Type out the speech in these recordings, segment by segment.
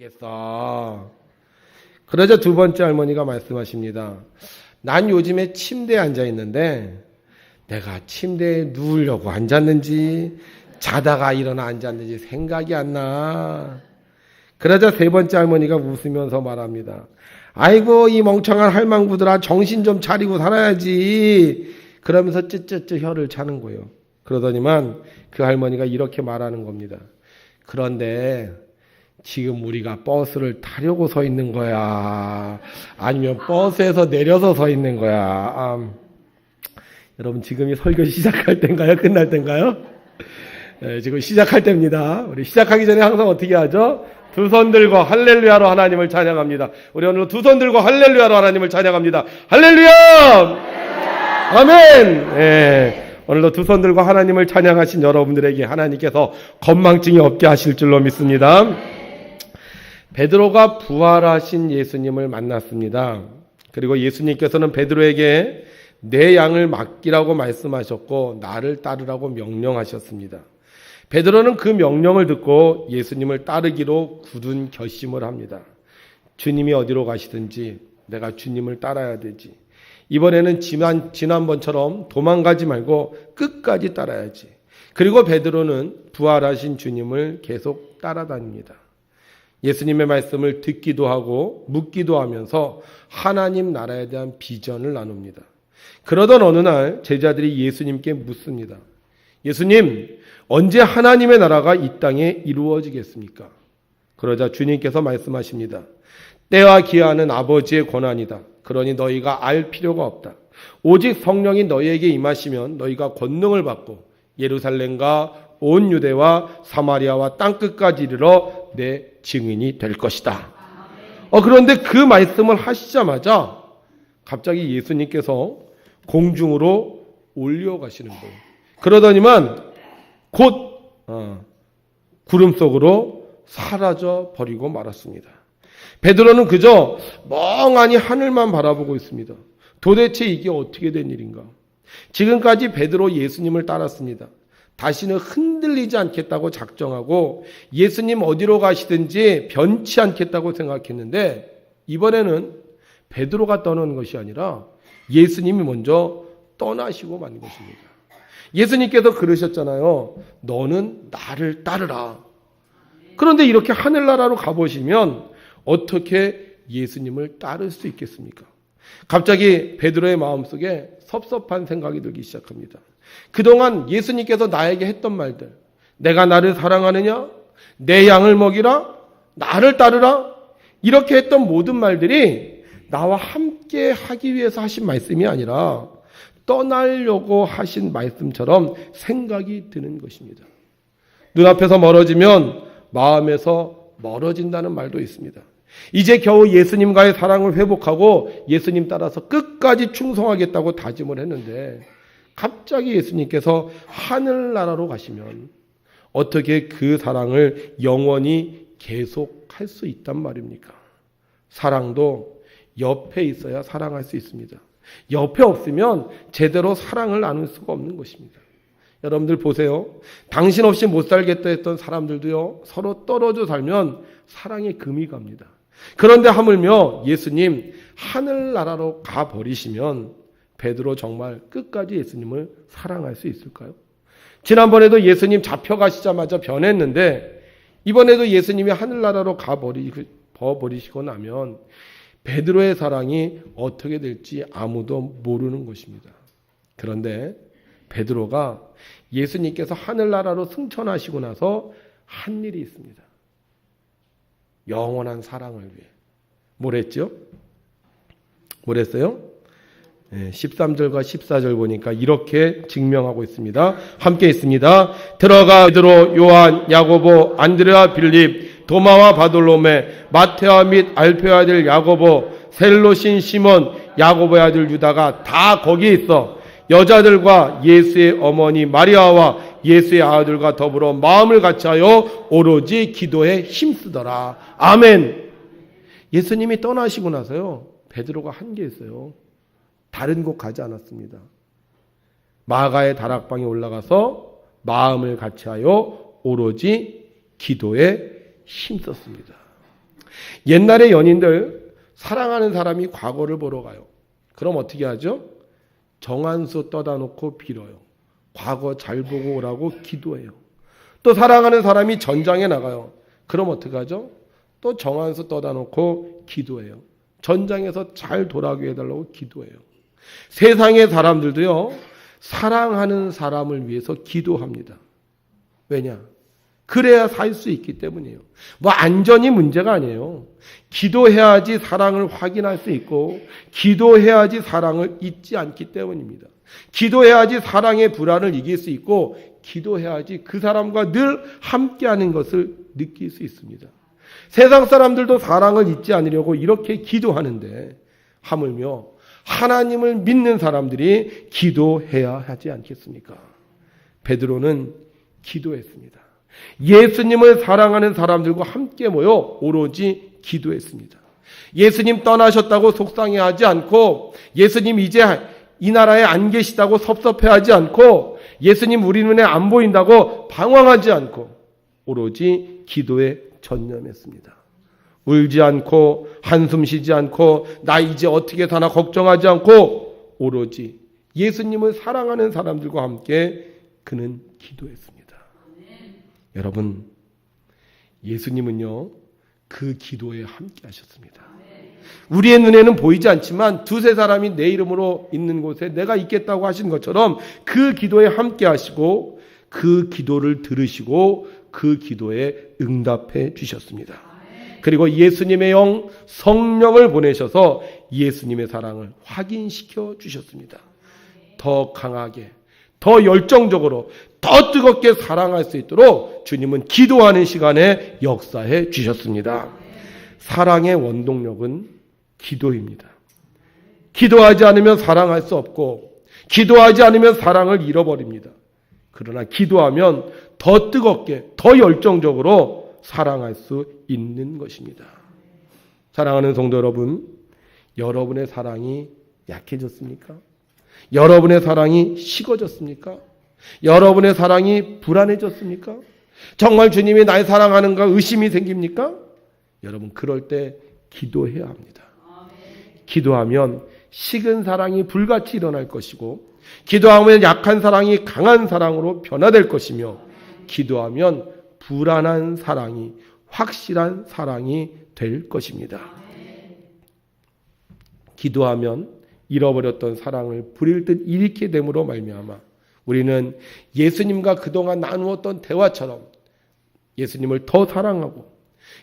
되겠어. 그러자 두 번째 할머니가 말씀하십니다. 난 요즘에 침대에 앉아 있는데 내가 침대에 누우려고 앉았는지 자다가 일어나 앉았는지 생각이 안 나. 그러자 세 번째 할머니가 웃으면서 말합니다. 아이고 이 멍청한 할망구들아 정신 좀 차리고 살아야지. 그러면서 쯧쯧쯧 혀를 차는 거예요. 그러더니만 그 할머니가 이렇게 말하는 겁니다. 그런데 지금 우리가 버스를 타려고 서 있는 거야? 아니면 버스에서 내려서 서 있는 거야? 여러분 지금이 설교 시작할 때인가요? 끝날 때인가요? 네, 지금 시작할 때입니다. 우리 시작하기 전에 항상 어떻게 하죠? 두 손 들고 할렐루야로 하나님을 찬양합니다. 우리 오늘 두 손 들고 할렐루야로 하나님을 찬양합니다. 할렐루야! 아멘! 네, 오늘도 두 손 들고 하나님을 찬양하신 여러분들에게 하나님께서 건망증이 없게 하실 줄로 믿습니다. 베드로가 부활하신 예수님을 만났습니다. 그리고 예수님께서는 베드로에게 내 양을 맡기라고 말씀하셨고 나를 따르라고 명령하셨습니다. 베드로는 그 명령을 듣고 예수님을 따르기로 굳은 결심을 합니다. 주님이 어디로 가시든지 내가 주님을 따라야 되지. 이번에는 지난번처럼 도망가지 말고 끝까지 따라야지. 그리고 베드로는 부활하신 주님을 계속 따라다닙니다. 예수님의 말씀을 듣기도 하고 묻기도 하면서 하나님 나라에 대한 비전을 나눕니다. 그러던 어느 날 제자들이 예수님께 묻습니다. 예수님, 언제 하나님의 나라가 이 땅에 이루어지겠습니까? 그러자 주님께서 말씀하십니다. 때와 기한은 아버지의 권한이다. 그러니 너희가 알 필요가 없다. 오직 성령이 너희에게 임하시면 너희가 권능을 받고 예루살렘과 온 유대와 사마리아와 땅끝까지 이르러 내 증인이 될 것이다. 그런데 그 말씀을 하시자마자 갑자기 예수님께서 공중으로 올려가시는 거예요. 그러더니만 곧 구름 속으로 사라져 버리고 말았습니다. 베드로는 그저 멍하니 하늘만 바라보고 있습니다. 도대체 이게 어떻게 된 일인가? 지금까지 베드로 예수님을 따랐습니다. 다시는 흔들리지 않겠다고 작정하고 예수님 어디로 가시든지 변치 않겠다고 생각했는데 이번에는 베드로가 떠나는 것이 아니라 예수님이 먼저 떠나시고 만 것입니다. 예수님께서 그러셨잖아요. 너는 나를 따르라. 그런데 이렇게 하늘나라로 가보시면 어떻게 예수님을 따를 수 있겠습니까? 갑자기 베드로의 마음속에 섭섭한 생각이 들기 시작합니다. 그동안 예수님께서 나에게 했던 말들, 내가 나를 사랑하느냐? 내 양을 먹이라? 나를 따르라? 이렇게 했던 모든 말들이 나와 함께 하기 위해서 하신 말씀이 아니라 떠나려고 하신 말씀처럼 생각이 드는 것입니다. 눈앞에서 멀어지면 마음에서 멀어진다는 말도 있습니다. 이제 겨우 예수님과의 사랑을 회복하고 예수님 따라서 끝까지 충성하겠다고 다짐을 했는데 갑자기 예수님께서 하늘나라로 가시면 어떻게 그 사랑을 영원히 계속할 수 있단 말입니까? 사랑도 옆에 있어야 사랑할 수 있습니다. 옆에 없으면 제대로 사랑을 나눌 수가 없는 것입니다. 여러분들 보세요. 당신 없이 못 살겠다 했던 사람들도요, 서로 떨어져 살면 사랑에 금이 갑니다. 그런데 하물며 예수님 하늘나라로 가버리시면 베드로 정말 끝까지 예수님을 사랑할 수 있을까요? 지난번에도 예수님 잡혀가시자마자 변했는데 이번에도 예수님이 하늘나라로 가버리시고 나면 베드로의 사랑이 어떻게 될지 아무도 모르는 것입니다. 그런데 베드로가 예수님께서 하늘나라로 승천하시고 나서 한 일이 있습니다. 영원한 사랑을 위해. 뭐랬죠? 뭐랬어요? 13절과 14절 보니까 이렇게 증명하고 있습니다. 함께 있습니다. 들어가 베드로, 요한, 야고보, 안드레아, 빌립, 도마와 바돌로메, 마테아 및 알페의 아들 야고보, 셀로신 시몬, 야고보의 아들 유다가 다 거기에 있어 여자들과 예수의 어머니 마리아와 예수의 아들과 더불어 마음을 같이하여 오로지 기도에 힘쓰더라. 아멘. 예수님이 떠나시고 나서요, 베드로가 한 게 있어요. 다른 곳 가지 않았습니다. 마가의 다락방에 올라가서 마음을 같이하여 오로지 기도에 힘썼습니다. 옛날에 연인들 사랑하는 사람이 과거를 보러 가요. 그럼 어떻게 하죠? 정한수 떠다 놓고 빌어요. 과거 잘 보고 오라고 기도해요. 또 사랑하는 사람이 전장에 나가요. 그럼 어떻게 하죠? 또 정한수 떠다 놓고 기도해요. 전장에서 잘 돌아오게 해달라고 기도해요. 세상의 사람들도요, 사랑하는 사람을 위해서 기도합니다. 왜냐? 그래야 살 수 있기 때문이에요. 뭐 안전이 문제가 아니에요. 기도해야지 사랑을 확인할 수 있고, 기도해야지 사랑을 잊지 않기 때문입니다. 기도해야지 사랑의 불안을 이길 수 있고, 기도해야지 그 사람과 늘 함께하는 것을 느낄 수 있습니다. 세상 사람들도 사랑을 잊지 않으려고 이렇게 기도하는데, 하물며 하나님을 믿는 사람들이 기도해야 하지 않겠습니까? 베드로는 기도했습니다. 예수님을 사랑하는 사람들과 함께 모여 오로지 기도했습니다. 예수님 떠나셨다고 속상해하지 않고, 예수님 이제 이 나라에 안 계시다고 섭섭해하지 않고, 예수님 우리 눈에 안 보인다고 방황하지 않고 오로지 기도에 전념했습니다. 울지 않고 한숨 쉬지 않고 나 이제 어떻게 사나 걱정하지 않고 오로지 예수님을 사랑하는 사람들과 함께 그는 기도했습니다. 여러분, 예수님은요, 그 기도에 함께 하셨습니다. 우리의 눈에는 보이지 않지만 두세 사람이 내 이름으로 있는 곳에 내가 있겠다고 하신 것처럼 그 기도에 함께 하시고 그 기도를 들으시고 그 기도에 응답해 주셨습니다. 그리고 예수님의 영 성령을 보내셔서 예수님의 사랑을 확인시켜 주셨습니다. 더 강하게, 더 열정적으로, 더 뜨겁게 사랑할 수 있도록 주님은 기도하는 시간에 역사해 주셨습니다. 사랑의 원동력은 기도입니다. 기도하지 않으면 사랑할 수 없고, 기도하지 않으면 사랑을 잃어버립니다. 그러나 기도하면 더 뜨겁게, 더 열정적으로 사랑할 수 있는 것입니다. 사랑하는 성도 여러분, 여러분의 사랑이 약해졌습니까? 여러분의 사랑이 식어졌습니까? 여러분의 사랑이 불안해졌습니까? 정말 주님이 날 사랑하는가 의심이 생깁니까? 여러분, 그럴 때 기도해야 합니다. 기도하면 식은 사랑이 불같이 일어날 것이고, 기도하면 약한 사랑이 강한 사랑으로 변화될 것이며, 기도하면 불안한 사랑이 확실한 사랑이 될 것입니다. 기도하면 잃어버렸던 사랑을 불일 듯 잃게 됨으로 말미암아 우리는 예수님과 그동안 나누었던 대화처럼 예수님을 더 사랑하고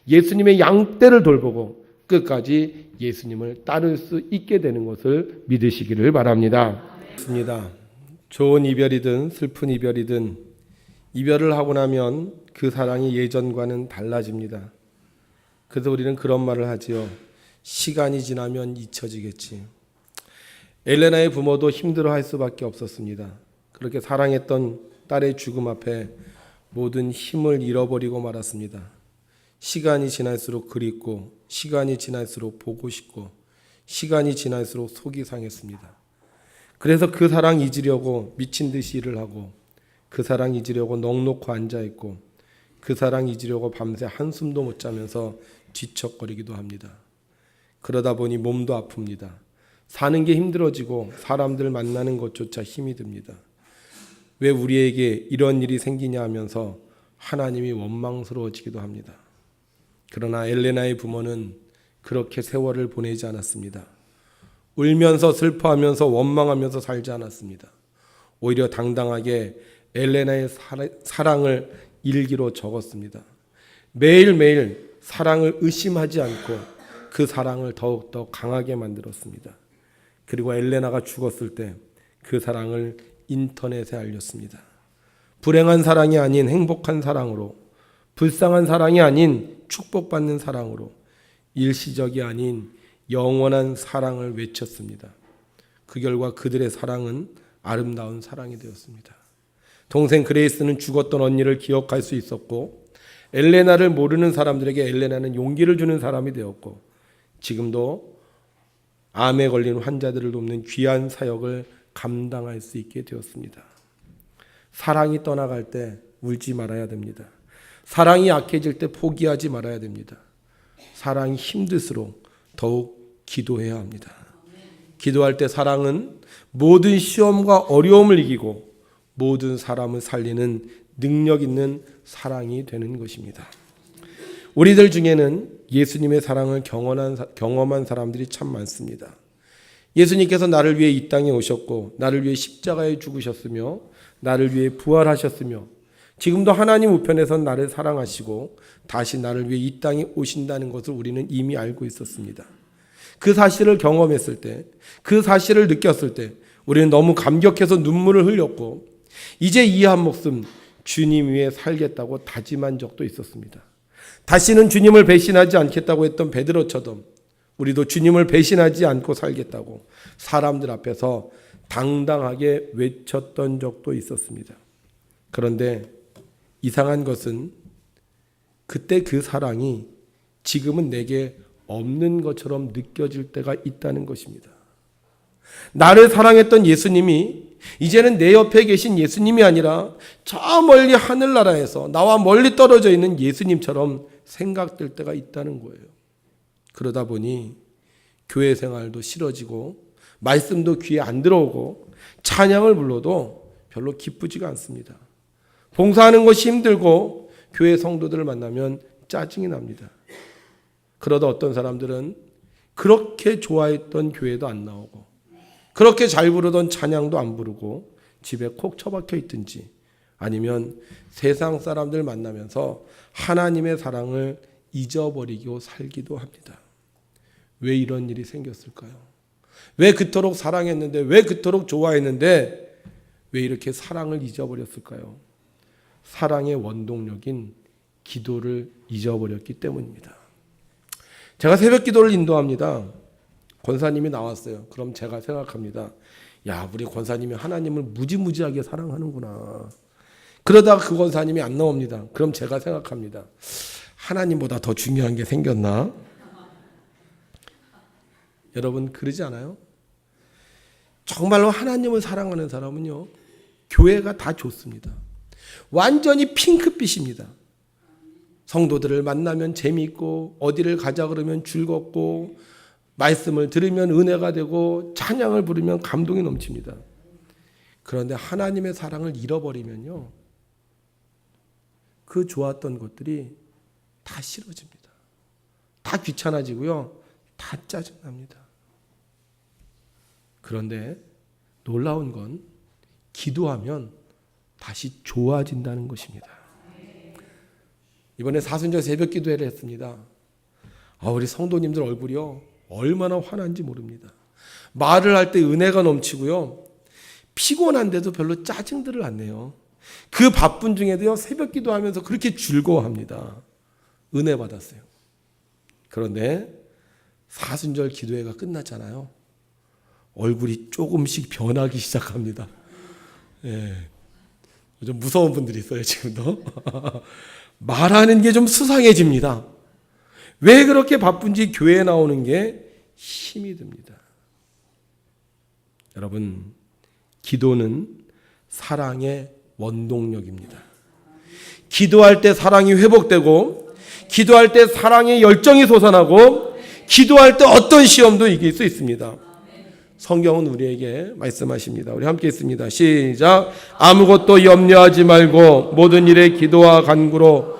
예수님의 양떼를 돌보고 끝까지 예수님을 따를 수 있게 되는 것을 믿으시기를 바랍니다. 맞습니다. 좋은 이별이든 슬픈 이별이든 이별을 하고 나면 그 사랑이 예전과는 달라집니다. 그래서 우리는 그런 말을 하지요. 시간이 지나면 잊혀지겠지. 엘레나의 부모도 힘들어할 수밖에 없었습니다. 그렇게 사랑했던 딸의 죽음 앞에 모든 힘을 잃어버리고 말았습니다. 시간이 지날수록 그립고, 시간이 지날수록 보고 싶고, 시간이 지날수록 속이 상했습니다. 그래서 그 사랑 잊으려고 미친 듯이 일을 하고, 그 사랑 잊으려고 넋놓고 앉아있고, 그 사랑 잊으려고 밤새 한숨도 못 자면서 뒤척거리기도 합니다. 그러다 보니 몸도 아픕니다. 사는 게 힘들어지고 사람들 만나는 것조차 힘이 듭니다. 왜 우리에게 이런 일이 생기냐 하면서 하나님이 원망스러워지기도 합니다. 그러나 엘레나의 부모는 그렇게 세월을 보내지 않았습니다. 울면서 슬퍼하면서 원망하면서 살지 않았습니다. 오히려 당당하게 엘레나의 사랑을 일기로 적었습니다. 매일매일 사랑을 의심하지 않고 그 사랑을 더욱더 강하게 만들었습니다. 그리고 엘레나가 죽었을 때 그 사랑을 인터넷에 알렸습니다. 불행한 사랑이 아닌 행복한 사랑으로, 불쌍한 사랑이 아닌 축복받는 사랑으로, 일시적이 아닌 영원한 사랑을 외쳤습니다. 그 결과 그들의 사랑은 아름다운 사랑이 되었습니다. 동생 그레이스는 죽었던 언니를 기억할 수 있었고, 엘레나를 모르는 사람들에게 엘레나는 용기를 주는 사람이 되었고, 지금도 암에 걸린 환자들을 돕는 귀한 사역을 감당할 수 있게 되었습니다. 사랑이 떠나갈 때 울지 말아야 됩니다. 사랑이 약해질 때 포기하지 말아야 됩니다. 사랑이 힘들수록 더욱 기도해야 합니다. 기도할 때 사랑은 모든 시험과 어려움을 이기고 모든 사람을 살리는 능력 있는 사랑이 되는 것입니다. 우리들 중에는 예수님의 사랑을 경험한 사람들이 참 많습니다. 예수님께서 나를 위해 이 땅에 오셨고 나를 위해 십자가에 죽으셨으며 나를 위해 부활하셨으며 지금도 하나님 우편에서 나를 사랑하시고 다시 나를 위해 이 땅에 오신다는 것을 우리는 이미 알고 있었습니다. 그 사실을 경험했을 때, 그 사실을 느꼈을 때 우리는 너무 감격해서 눈물을 흘렸고 이제 이 한 목숨 주님 위해 살겠다고 다짐한 적도 있었습니다. 다시는 주님을 배신하지 않겠다고 했던 베드로처럼 우리도 주님을 배신하지 않고 살겠다고 사람들 앞에서 당당하게 외쳤던 적도 있었습니다. 그런데 이상한 것은 그때 그 사랑이 지금은 내게 없는 것처럼 느껴질 때가 있다는 것입니다. 나를 사랑했던 예수님이 이제는 내 옆에 계신 예수님이 아니라 저 멀리 하늘나라에서 나와 멀리 떨어져 있는 예수님처럼 생각될 때가 있다는 거예요. 그러다 보니 교회 생활도 싫어지고 말씀도 귀에 안 들어오고 찬양을 불러도 별로 기쁘지가 않습니다. 봉사하는 것이 힘들고 교회 성도들을 만나면 짜증이 납니다. 그러다 어떤 사람들은 그렇게 좋아했던 교회도 안 나오고 그렇게 잘 부르던 찬양도 안 부르고 집에 콕 처박혀 있든지 아니면 세상 사람들 만나면서 하나님의 사랑을 잊어버리고 살기도 합니다. 왜 이런 일이 생겼을까요? 왜 그토록 사랑했는데, 왜 그토록 좋아했는데 왜 이렇게 사랑을 잊어버렸을까요? 사랑의 원동력인 기도를 잊어버렸기 때문입니다. 제가 새벽 기도를 인도합니다. 권사님이 나왔어요. 그럼 제가 생각합니다. 야, 우리 권사님이 하나님을 무지무지하게 사랑하는구나. 그러다가 그 권사님이 안 나옵니다. 그럼 제가 생각합니다. 하나님보다 더 중요한 게 생겼나? 여러분 그러지 않아요? 정말로 하나님을 사랑하는 사람은요, 교회가 다 좋습니다. 완전히 핑크빛입니다. 성도들을 만나면 재미있고 어디를 가자 그러면 즐겁고 말씀을 들으면 은혜가 되고 찬양을 부르면 감동이 넘칩니다. 그런데 하나님의 사랑을 잃어버리면요, 그 좋았던 것들이 다 싫어집니다. 다 귀찮아지고요, 다 짜증납니다. 그런데 놀라운 건 기도하면 다시 좋아진다는 것입니다. 이번에 사순절 새벽 기도회를 했습니다. 우리 성도님들 얼굴이요, 얼마나 환한지 모릅니다. 말을 할 때 은혜가 넘치고요, 피곤한데도 별로 짜증들을 안 내요. 그 바쁜 중에도요, 새벽 기도하면서 그렇게 즐거워합니다. 은혜 받았어요. 그런데 사순절 기도회가 끝났잖아요. 얼굴이 조금씩 변하기 시작합니다. 예. 좀 무서운 분들이 있어요, 지금도. 말하는 게 좀 수상해집니다. 왜 그렇게 바쁜지 교회에 나오는 게 힘이 듭니다. 여러분, 기도는 사랑의 원동력입니다. 기도할 때 사랑이 회복되고, 기도할 때 사랑의 열정이 솟아나고, 기도할 때 어떤 시험도 이길 수 있습니다. 성경은 우리에게 말씀하십니다. 우리 함께 있습니다. 시작. 아무것도 염려하지 말고 모든 일에 기도와 간구로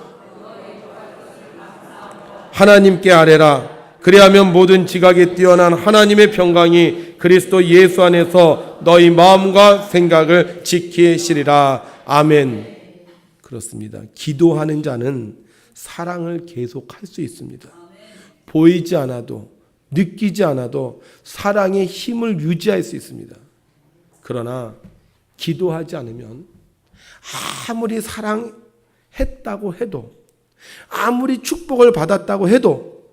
하나님께 아뢰라. 그리하면 모든 지각에 뛰어난 하나님의 평강이 그리스도 예수 안에서 너희 마음과 생각을 지키시리라. 아멘. 그렇습니다. 기도하는 자는 사랑을 계속할 수 있습니다. 보이지 않아도, 느끼지 않아도 사랑의 힘을 유지할 수 있습니다. 그러나 기도하지 않으면 아무리 사랑했다고 해도, 아무리 축복을 받았다고 해도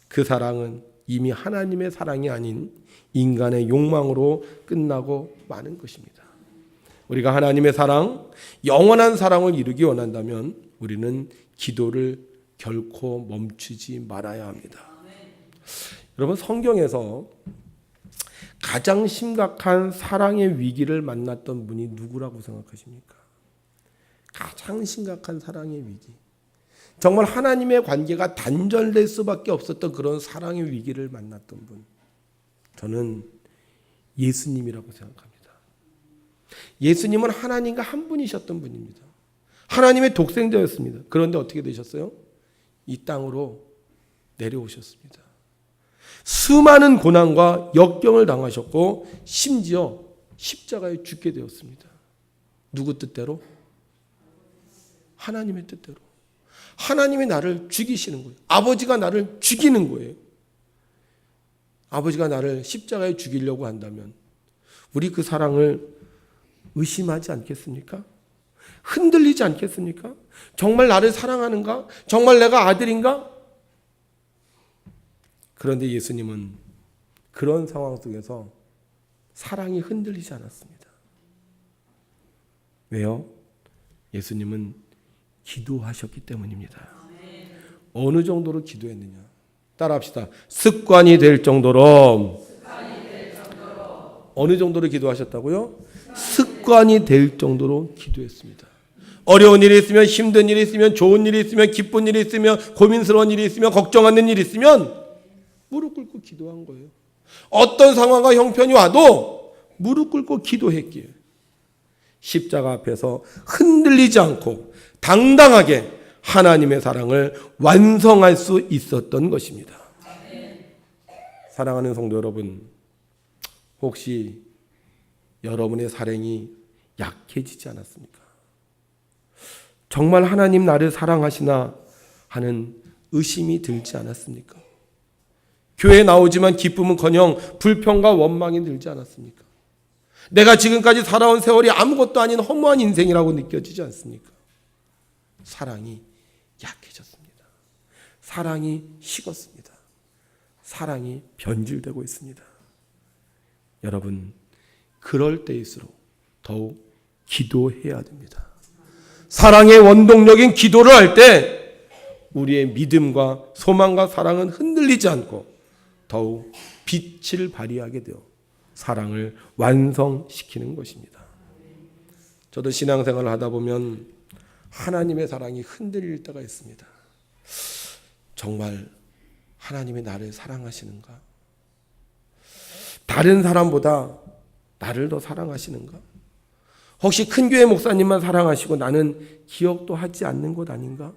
그 사랑은 이미 하나님의 사랑이 아닌 인간의 욕망으로 끝나고 마는 것입니다. 우리가 하나님의 사랑, 영원한 사랑을 이루기 원한다면 우리는 기도를 결코 멈추지 말아야 합니다. 여러분, 성경에서 가장 심각한 사랑의 위기를 만났던 분이 누구라고 생각하십니까? 가장 심각한 사랑의 위기. 정말 하나님의 관계가 단절될 수밖에 없었던 그런 사랑의 위기를 만났던 분, 저는 예수님이라고 생각합니다. 예수님은 하나님과 한 분이셨던 분입니다. 하나님의 독생자였습니다. 그런데 어떻게 되셨어요? 이 땅으로 내려오셨습니다. 수많은 고난과 역경을 당하셨고 심지어 십자가에 죽게 되었습니다. 누구 뜻대로? 하나님의 뜻대로. 하나님이 나를 죽이시는 거예요. 아버지가 나를 죽이는 거예요. 아버지가 나를 십자가에 죽이려고 한다면 우리 그 사랑을 의심하지 않겠습니까? 흔들리지 않겠습니까? 정말 나를 사랑하는가? 정말 내가 아들인가? 그런데 예수님은 그런 상황 속에서 사랑이 흔들리지 않았습니다. 왜요? 예수님은 기도하셨기 때문입니다. 어느 정도로 기도했느냐? 따라합시다. 습관이 될 정도로. 어느 정도로 기도하셨다고요? 습관이 될 정도로 기도했습니다. 어려운 일이 있으면, 힘든 일이 있으면, 좋은 일이 있으면, 기쁜 일이 있으면, 고민스러운 일이 있으면, 걱정하는 일이 있으면 무릎 꿇고 기도한 거예요. 어떤 상황과 형편이 와도 무릎 꿇고 기도했기에 십자가 앞에서 흔들리지 않고 당당하게 하나님의 사랑을 완성할 수 있었던 것입니다. 사랑하는 성도 여러분, 혹시 여러분의 사랑이 약해지지 않았습니까? 정말 하나님 나를 사랑하시나 하는 의심이 들지 않았습니까? 교회에 나오지만 기쁨은커녕 불평과 원망이 들지 않았습니까? 내가 지금까지 살아온 세월이 아무것도 아닌 허무한 인생이라고 느껴지지 않습니까? 사랑이 약해졌습니다. 사랑이 식었습니다. 사랑이 변질되고 있습니다. 여러분, 그럴 때일수록 더욱 기도해야 됩니다. 사랑의 원동력인 기도를 할 때 우리의 믿음과 소망과 사랑은 흔들리지 않고 더욱 빛을 발휘하게 되어 사랑을 완성시키는 것입니다. 저도 신앙생활을 하다 보면 하나님의 사랑이 흔들릴 때가 있습니다. 정말 하나님이 나를 사랑하시는가? 다른 사람보다 나를 더 사랑하시는가? 혹시 큰 교회 목사님만 사랑하시고 나는 기억도 하지 않는 것 아닌가?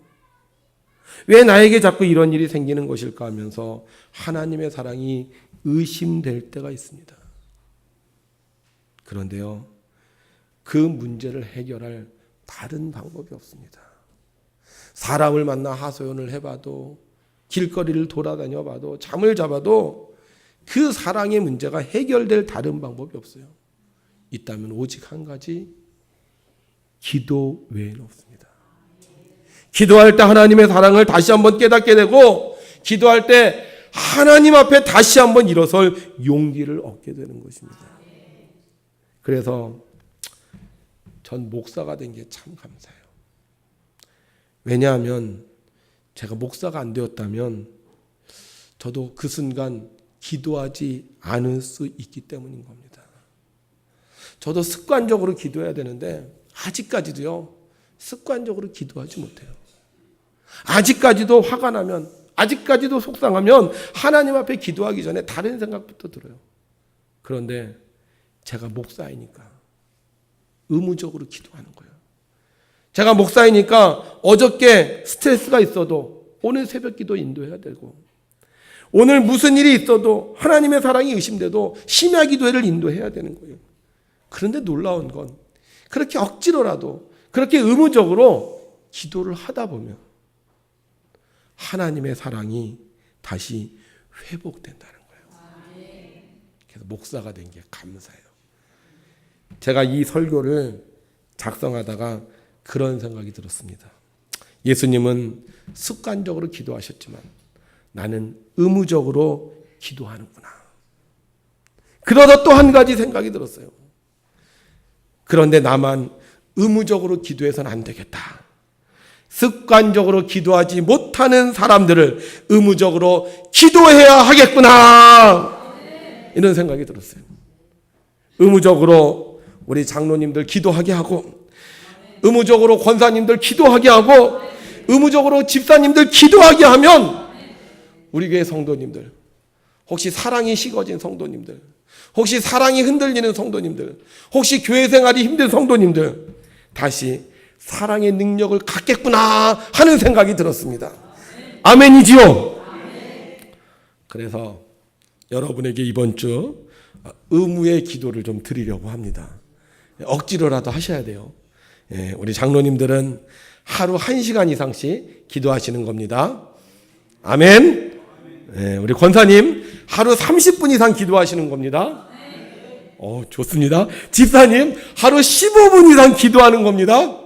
왜 나에게 자꾸 이런 일이 생기는 것일까 하면서 하나님의 사랑이 의심될 때가 있습니다. 그런데요, 그 문제를 해결할 다른 방법이 없습니다. 사람을 만나 하소연을 해봐도, 길거리를 돌아다녀 봐도, 잠을 잡아도 그 사랑의 문제가 해결될 다른 방법이 없어요. 있다면 오직 한 가지, 기도 외에는 없습니다. 기도할 때 하나님의 사랑을 다시 한번 깨닫게 되고, 기도할 때 하나님 앞에 다시 한번 일어설 용기를 얻게 되는 것입니다. 그래서 전 목사가 된 게 참 감사해요. 왜냐하면 제가 목사가 안 되었다면 저도 그 순간 기도하지 않을 수 있기 때문인 겁니다. 저도 습관적으로 기도해야 되는데 아직까지도요, 습관적으로 기도하지 못해요. 아직까지도 화가 나면, 아직까지도 속상하면 하나님 앞에 기도하기 전에 다른 생각부터 들어요. 그런데 제가 목사이니까 의무적으로 기도하는 거예요. 제가 목사이니까 어저께 스트레스가 있어도 오늘 새벽 기도 인도해야 되고, 오늘 무슨 일이 있어도 하나님의 사랑이 의심돼도 심야 기도회를 인도해야 되는 거예요. 그런데 놀라운 건 그렇게 억지로라도, 그렇게 의무적으로 기도를 하다 보면 하나님의 사랑이 다시 회복된다는 거예요. 그래서 목사가 된 게 감사해요. 제가 이 설교를 작성하다가 그런 생각이 들었습니다. 예수님은 습관적으로 기도하셨지만 나는 의무적으로 기도하는구나. 그러다 또 한 가지 생각이 들었어요. 그런데 나만 의무적으로 기도해서는 안 되겠다. 습관적으로 기도하지 못하는 사람들을 의무적으로 기도해야 하겠구나. 이런 생각이 들었어요. 의무적으로 우리 장로님들 기도하게 하고, 의무적으로 권사님들 기도하게 하고, 의무적으로 집사님들 기도하게 하면 우리 교회 성도님들, 혹시 사랑이 식어진 성도님들, 혹시 사랑이 흔들리는 성도님들, 혹시 교회 생활이 힘든 성도님들, 다시 사랑의 능력을 갖겠구나 하는 생각이 들었습니다. 아멘이지요? 그래서 여러분에게 이번 주 의무의 기도를 좀 드리려고 합니다. 억지로라도 하셔야 돼요. 우리 장로님들은 하루 1시간 이상씩 기도하시는 겁니다. 아멘. 우리 권사님 하루 30분 이상 기도하시는 겁니다. 좋습니다. 집사님 하루 15분 이상 기도하는 겁니다.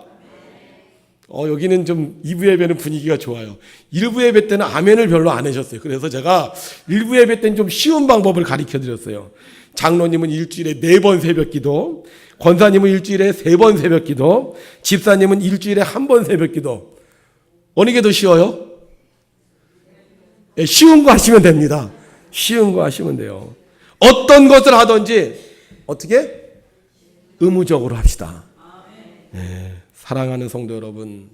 여기는 좀 2부 예배는 분위기가 좋아요. 1부 예배 때는 아멘을 별로 안 하셨어요. 그래서 제가 1부 예배 때는 좀 쉬운 방법을 가르쳐 드렸어요. 장로님은 일주일에 4번 새벽 기도, 권사님은 일주일에 3번 새벽 기도, 집사님은 일주일에 1번 새벽 기도. 어느 게 더 쉬워요? 쉬운 거 하시면 됩니다. 쉬운 거 하시면 돼요. 어떤 것을 하든지 어떻게? 의무적으로 합시다. 사랑하는 성도 여러분,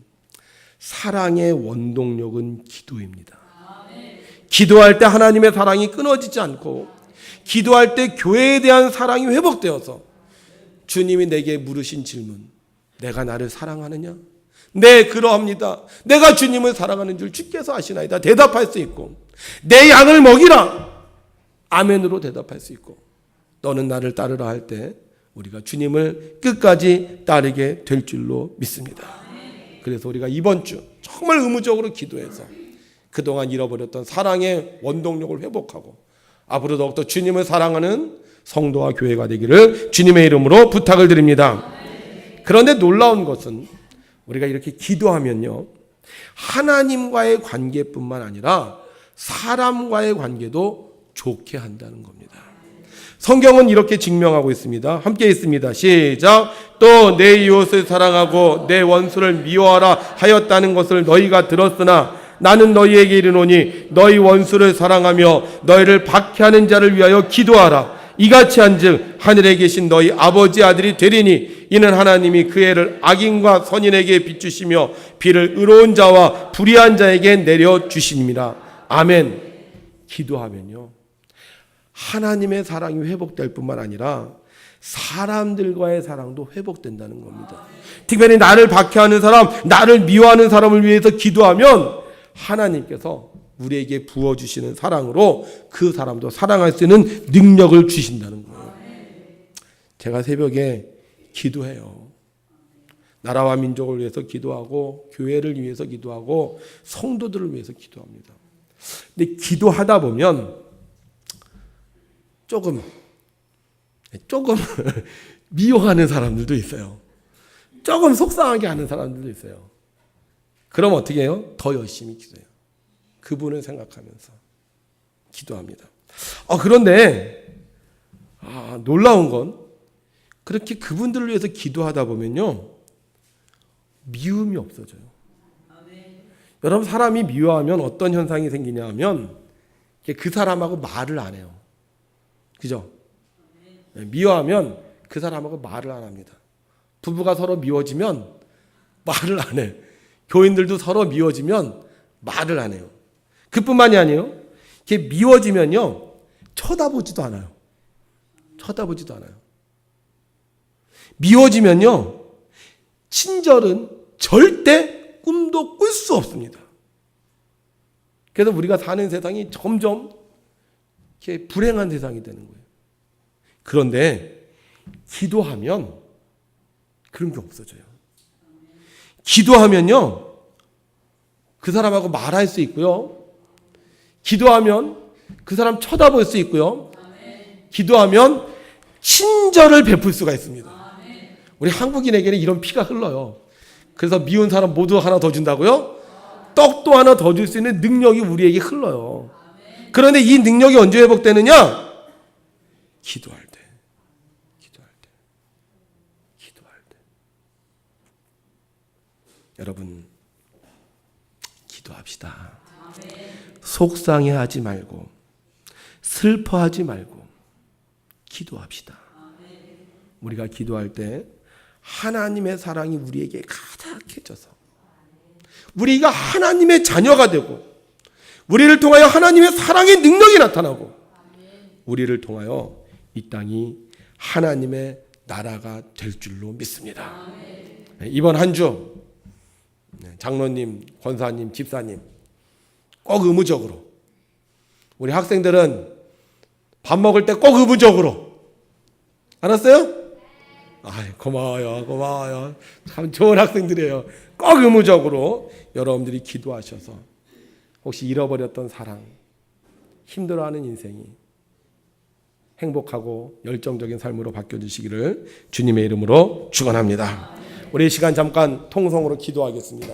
사랑의 원동력은 기도입니다. 기도할 때 하나님의 사랑이 끊어지지 않고, 기도할 때 교회에 대한 사랑이 회복되어서 주님이 내게 물으신 질문, 내가 나를 사랑하느냐? 네, 그러합니다. 내가 주님을 사랑하는 줄 주께서 아시나이다. 대답할 수 있고, 내 양을 먹이라. 아멘으로 대답할 수 있고, 너는 나를 따르라 할 때 우리가 주님을 끝까지 따르게 될 줄로 믿습니다. 그래서 우리가 이번 주 정말 의무적으로 기도해서 그동안 잃어버렸던 사랑의 원동력을 회복하고 앞으로 더욱더 주님을 사랑하는 성도와 교회가 되기를 주님의 이름으로 부탁을 드립니다. 그런데 놀라운 것은 우리가 이렇게 기도하면요, 하나님과의 관계뿐만 아니라 사람과의 관계도 좋게 한다는 겁니다. 성경은 이렇게 증명하고 있습니다. 함께 있습니다. 시작. 또 내 이웃을 사랑하고 내 원수를 미워하라 하였다는 것을 너희가 들었으나 나는 너희에게 이르노니 너희 원수를 사랑하며 너희를 박해하는 자를 위하여 기도하라. 이같이 한즉 하늘에 계신 너희 아버지 아들이 되리니 이는 하나님이 그 해를 악인과 선인에게 비추시며 비를 의로운 자와 불의한 자에게 내려주시니라. 아멘. 기도하면요, 하나님의 사랑이 회복될 뿐만 아니라 사람들과의 사랑도 회복된다는 겁니다. 특별히 나를 박해하는 사람, 나를 미워하는 사람을 위해서 기도하면 하나님께서 우리에게 부어주시는 사랑으로 그 사람도 사랑할 수 있는 능력을 주신다는 거예요. 제가 새벽에 기도해요. 나라와 민족을 위해서 기도하고 교회를 위해서 기도하고 성도들을 위해서 기도합니다. 근데 기도하다 보면 조금 미워하는 사람들도 있어요. 조금 속상하게 하는 사람들도 있어요. 그럼 어떻게 해요? 더 열심히 기도해요. 그분을 생각하면서 기도합니다. 그런데 놀라운 건 그렇게 그분들을 위해서 기도하다 보면요, 미움이 없어져요. 여러분, 사람이 미워하면 어떤 현상이 생기냐 하면 그 사람하고 말을 안 해요. 그죠? 미워하면 그 사람하고 말을 안 합니다. 부부가 서로 미워지면 말을 안 해. 교인들도 서로 미워지면 말을 안 해요. 그뿐만이 아니에요. 이게 미워지면요, 쳐다보지도 않아요. 쳐다보지도 않아요. 미워지면요, 친절은 절대 꿈도 꿀 수 없습니다. 그래서 우리가 사는 세상이 점점 이렇게 불행한 세상이 되는 거예요. 그런데 기도하면 그런 게 없어져요. 기도하면요, 그 사람하고 말할 수 있고요. 기도하면 그 사람 쳐다볼 수 있고요. 기도하면 친절을 베풀 수가 있습니다. 우리 한국인에게는 이런 피가 흘러요. 그래서 미운 사람 모두 하나 더 준다고요? 떡도 하나 더 줄 수 있는 능력이 우리에게 흘러요. 그런데 이 능력이 언제 회복되느냐? 기도할 때. 여러분, 기도합시다. 속상해하지 말고 슬퍼하지 말고 기도합시다. 우리가 기도할 때 하나님의 사랑이 우리에게 가득해져서 우리가 하나님의 자녀가 되고 우리를 통하여 하나님의 사랑의 능력이 나타나고 우리를 통하여 이 땅이 하나님의 나라가 될 줄로 믿습니다. 이번 한 주 장로님, 권사님, 집사님 꼭 의무적으로, 우리 학생들은 밥 먹을 때 꼭 의무적으로, 알았어요? 고마워요. 참 좋은 학생들이에요. 꼭 의무적으로 여러분들이 기도하셔서 혹시 잃어버렸던 사랑, 힘들어하는 인생이 행복하고 열정적인 삶으로 바뀌어주시기를 주님의 이름으로 축원합니다. 우리 이 시간 잠깐 통성으로 기도하겠습니다.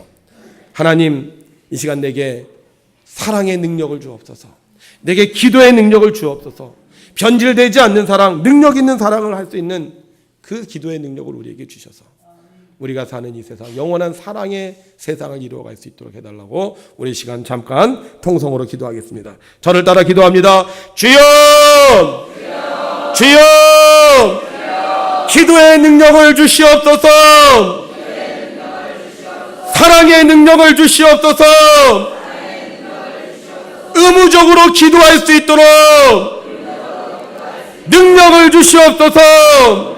하나님, 이 시간 내게 사랑의 능력을 주옵소서. 내게 기도의 능력을 주옵소서. 변질되지 않는 사랑, 능력 있는 사랑을 할 수 있는 그 기도의 능력을 우리에게 주셔서 우리가 사는 이 세상, 영원한 사랑의 세상을 이루어갈 수 있도록 해달라고 우리 시간 잠깐 통성으로 기도하겠습니다. 저를 따라 기도합니다. 주여! 주여! 기도의 능력을 주시옵소서. 사랑의 능력을 주시옵소서. 의무적으로 기도할 수 있도록 능력을 주시옵소서.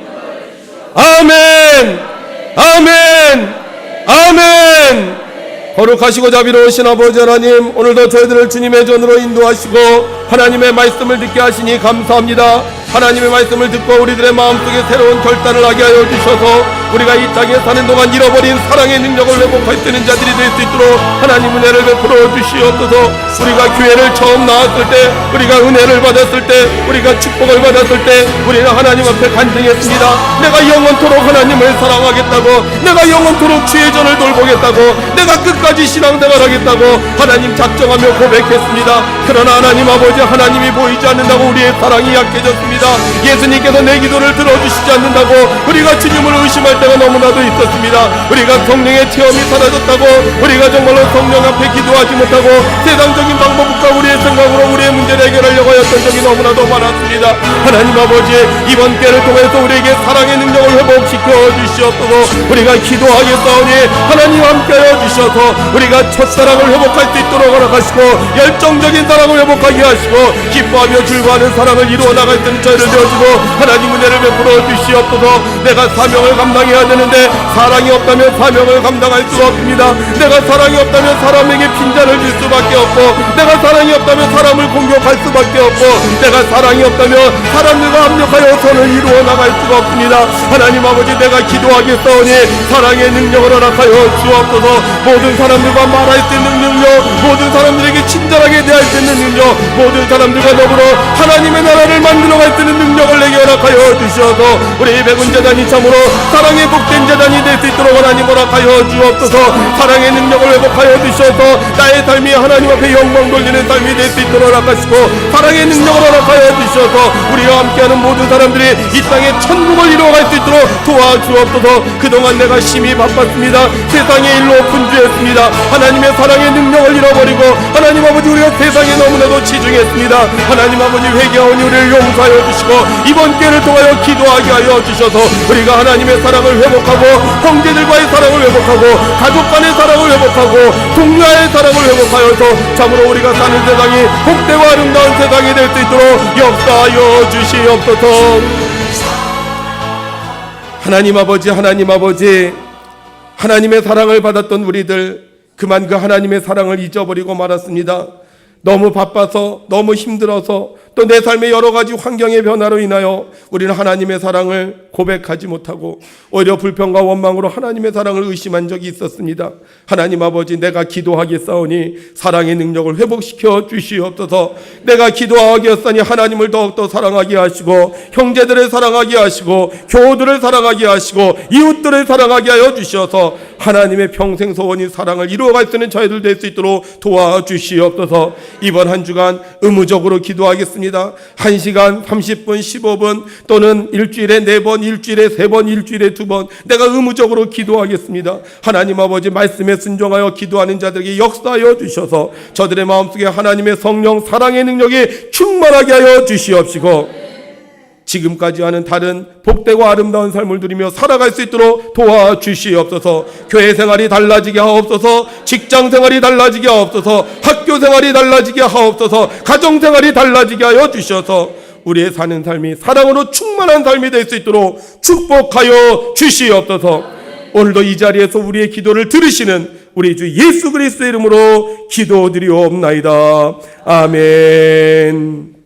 아멘. 아멘. 아멘. 거룩하시고 자비로우신 아버지 하나님, 오늘도 저희들을 주님의 전으로 인도하시고 하나님의 말씀을 듣게 하시니 감사합니다. 하나님의 말씀을 듣고 우리들의 마음속에 새로운 결단을 하게 하여 주셔서 우리가 이 땅에 사는 동안 잃어버린 사랑의 능력을 회복할 수 있는 자들이 될 수 있도록 하나님 은혜를 베풀어 주시옵소서. 우리가 교회를 처음 나왔을 때, 우리가 은혜를 받았을 때, 우리가 축복을 받았을 때 우리는 하나님 앞에 간증했습니다. 내가 영원토록 하나님을 사랑하겠다고, 내가 영원토록 주의 전을 돌보겠다고, 내가 끝까지 신앙생활 하겠다고 하나님 작정하며 고백했습니다. 그러나 하나님 아버지, 하나님이 보이지 않는다고 우리의 사랑이 약해졌습니다. 예수님께서 내 기도를 들어주시지 않는다고 우리가 주님을 의심할 때가 너무나도 있었습니다. 우리가 성령의 체험이 사라졌다고, 우리가 정말로 성령 앞에 기도하지 못하고 세상적인 방법과 우리의 생각으로 우리의 문제를 해결하려고 했던 적이 너무나도 많았습니다. 하나님 아버지, 이번 때를 통해서 우리에게 사랑의 능력을 회복시켜 주시옵소서. 우리가 기도하겠사오니 하나님 함께하여 주셔서 우리가 첫사랑을 회복할 수 있도록 허락하시고 열정적인 사랑을 회복하게 하시고 기뻐하며 즐거워하는 사랑을 이루어 나갈 수 있는 저희를 되어주고 하나님 은혜를 베풀어 주시옵소서. 내가 사명을 감당해야 되는데 사랑이 없다면 사명을 감당할 수가 없습니다. 내가 사랑이 없다면 사람에게 빈자를 줄 수밖에 없고, 내가 사랑이 없다면 사람을 공격할 수밖에 없고, 내가 사랑이 없다면 사람들과 합력하여 선을 이루어 나갈 수가 없습니다. 하나님 아버지, 내가 기도하겠사오니 사랑의 능력을 허락하여 주옵소서. 모든 사람들과 말할 수 있는 능력, 모든 사람들에게 친절하게 대할 수 있는 능력, 모든 사람들과 더불어 하나님의 나라를 만들어갈 수 있는 능력을 내게 허락하여 주셔서 우리 백운재단이 참으로 사랑의 복된 재단이 될 수 있도록 하나님 허락하여 주옵소서. 사랑의 능력을 회복하여 주셔서 나의 삶이 하나님 앞에 영광 돌리는 삶이 될 수 있도록 허락하시고 사랑의 능력을 허락하여 주셔서 우리와 함께하는 모든 사람들이 이 땅에 천국을 이루어갈 수 있도록 도와주옵소서. 그동안 내가 심히 바빴습니다. 세상의 일로 분주했습니다. 하나님의 사랑의 능력을 잃어버리고 하나님 아버지, 우리가 세상에 너무나도 치중했습니다. 하나님 아버지, 회개하오니 우리를 용서하여 주시고 이번 기회를 통하여 기도하게 하여 주셔서 우리가 하나님의 사랑을 회복하고 형제들과의 사랑을 회복하고 가족 간의 사랑을 회복하고 동료와의 사랑을 회복하여서 참으로 우리가 사는 세상이 복되고 아름다운 세상이 될 수 있도록 역사하여 주시옵소서. 하나님 아버지, 하나님 아버지, 하나님의 사랑을 받았던 우리들 그만 그 하나님의 사랑을 잊어버리고 말았습니다. 너무 바빠서, 너무 힘들어서, 또 내 삶의 여러 가지 환경의 변화로 인하여 우리는 하나님의 사랑을 고백하지 못하고 오히려 불평과 원망으로 하나님의 사랑을 의심한 적이 있었습니다. 하나님 아버지, 내가 기도하겠사오니 사랑의 능력을 회복시켜 주시옵소서. 내가 기도하겠사니 하나님을 더욱더 사랑하게 하시고 형제들을 사랑하게 하시고 교우들을 사랑하게 하시고 이웃들을 사랑하게 하여 주셔서 하나님의 평생 소원인 사랑을 이루어갈 수 있는 저희들 될 수 있도록 도와주시옵소서. 이번 한 주간 의무적으로 기도하겠습니다. 1시간 30분 15분 또는 일주일에 4번, 일주일에 3번, 일주일에 2번 내가 의무적으로 기도하겠습니다. 하나님 아버지, 말씀에 순종하여 기도하는 자들에게 역사하여 주셔서 저들의 마음속에 하나님의 성령 사랑의 능력이 충만하게 하여 주시옵시고 지금까지와는 다른 복되고 아름다운 삶을 누리며 살아갈 수 있도록 도와주시옵소서. 교회 생활이 달라지게 하옵소서. 직장 생활이 달라지게 하옵소서. 학교 생활이 달라지게 하옵소서. 가정 생활이 달라지게 하여 주셔서 우리의 사는 삶이 사랑으로 충만한 삶이 될 수 있도록 축복하여 주시옵소서. 오늘도 이 자리에서 우리의 기도를 들으시는 우리 주 예수 그리스도의 이름으로 기도드리옵나이다. 아멘.